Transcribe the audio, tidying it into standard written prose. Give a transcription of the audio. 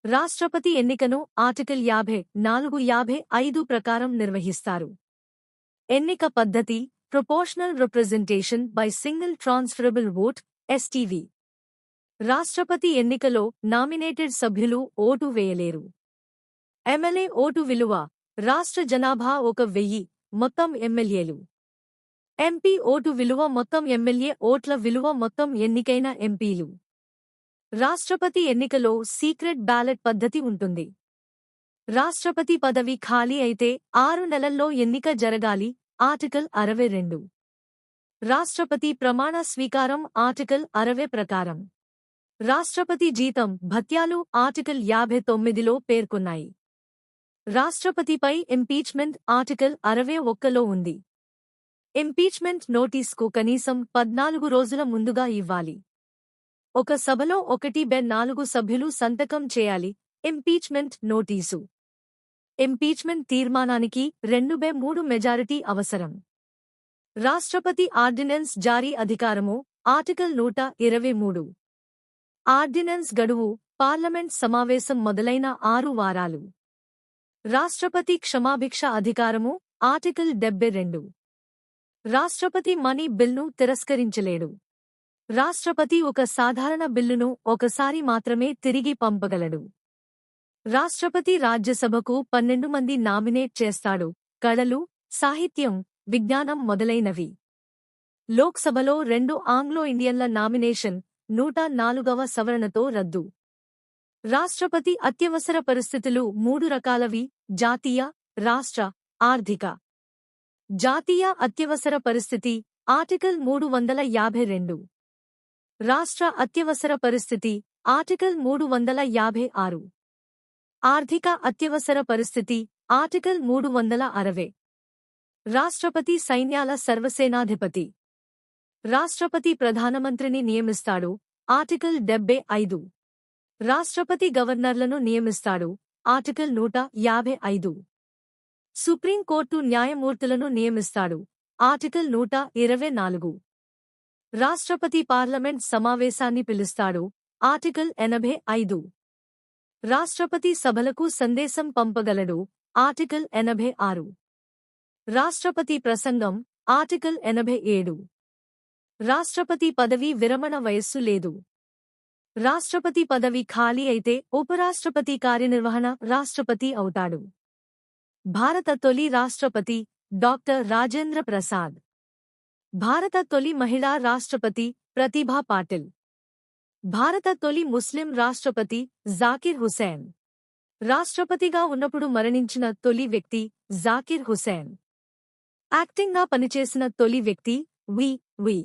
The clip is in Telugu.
రాష్ట్రపతి ఎన్నికను ఆర్టికల్ 54-55 ప్రకారం నిర్వహిస్తారు. ఎన్నిక పద్ధతి proportional representation by single transferable vote STV. రాష్ట్రపతి ఎన్నికలో నామినేటెడ్ సభ్యులు ఓటు వేయలేరు. ఎమ్మెల్యే ఓటు విలువ రాష్ట్ర జనాభా 1000 మొత్తం ఎమ్మెల్యేలు. ఎంపీ ఓటు విలువ మొత్తం ఎమ్మెల్యే ఓట్ల విలువ మొత్తం ఎన్నికైన ఎంపీలు. రాష్ట్రపతి ఎన్నికలో సీక్రెట్ బ్యాలెట్ పద్ధతి ఉంటుంది. రాష్ట్రపతి పదవి ఖాళీ అయితే 6 నెలల్లో ఎన్నిక జరగాలి. ఆర్టికల్ 62. రాష్ట్రపతి ప్రమాణ స్వీకారం ఆర్టికల్ 60 ప్రకారం. రాష్ట్రపతి జీతం భత్యాలు ఆర్టికల్ 59లో పేర్కొన్నాయి. రాష్ట్రపతిపై ఇంపీచ్మెంట్ ఆర్టికల్ 61లో ఉంది. ఇంపీచ్మెంట్ నోటీస్కు కనీసం 14 రోజుల ముందుగా ఇవ్వాలి. ఒక సభలో 1/4 సభ్యులు సంతకం చేయాలి. Impeachment notice. ఇంపీచ్మెంట్ తీర్మానానికి 2/3 మెజారిటీ అవసరం. రాష్ట్రపతి ఆర్డినెన్స్ జారీ అధికారము ఆర్టికల్ 123. ఆర్డినెన్స్ గడువు పార్లమెంట్ సమావేశం మొదలైన 6 వారాలు. రాష్ట్రపతి క్షమాభిక్ష అధికారము ఆర్టికల్ 72. రాష్ట్రపతి మనీ బిల్ను తిరస్కరించలేడు. రాష్ట్రపతి ఒక సాధారణ బిల్లును ఒకసారి మాత్రమే తిరిగి పంపగలడు. రాష్ట్రపతి రాజ్యసభకు 12 మంది నామినేట్ చేస్తాడు. కళలు, సాహిత్యం, విజ్ఞానం మొదలైనవి. లోక్సభలో 2 ఆంగ్లో ఇండియన్ల నామినేషన్ 104వ సవరణతో రద్దు. రాష్ట్రపతి అత్యవసర పరిస్థితులు 3 రకాలవి: జాతీయ, రాష్ట్ర, ఆర్థిక. జాతీయ అత్యవసర పరిస్థితి ఆర్టికల్ 352. రాష్ట్ర అత్యవసర పరిస్థితి ఆర్టికల్ 356. ఆర్థిక అత్యవసర పరిస్థితి ఆర్టికల్ 360. రాష్ట్రపతి సైన్యాల సర్వసేనాధిపతి. రాష్ట్రపతి ప్రధానమంత్రిని నియమిస్తాడు. ఆర్టికల్ 75. రాష్ట్రపతి గవర్నర్లను నియమిస్తాడు. ఆర్టికల్ 155. సుప్రీంకోర్టు న్యాయమూర్తులను నియమిస్తాడు. ఆర్టికల్ 124. రాష్ట్రపతి పార్లమెంట్ సమావేశాన్ని పిలుస్తాడు. ఆర్టికల్ 85. రాష్ట్రపతి సభలకు సందేశం పంపగలడు. ఆర్టికల్ 86. రాష్ట్రపతి ప్రసంగం ఆర్టికల్ 87. రాష్ట్రపతి పదవి విరమణ వయస్సు లేదు. రాష్ట్రపతి పదవి ఖాళీ అయితే ఉపరాష్ట్రపతి కార్యనిర్వహణ రాష్ట్రపతి అవుతాడు. భారత తొలి రాష్ట్రపతి డాక్టర్ రాజేంద్ర ప్రసాద్. భారత తొలి మహిళా రాష్ట్రపతి ప్రతిభా పాటిల్. భారత తొలి ముస్లిం రాష్ట్రపతి జాకిర్ హుసేన్. రాష్ట్రపతిగా ఉన్నప్పుడు మరణించిన తొలి వ్యక్తి జాకిర్ హుసేన్. యాక్టింగ్గా పనిచేసిన తొలి వ్యక్తి వి.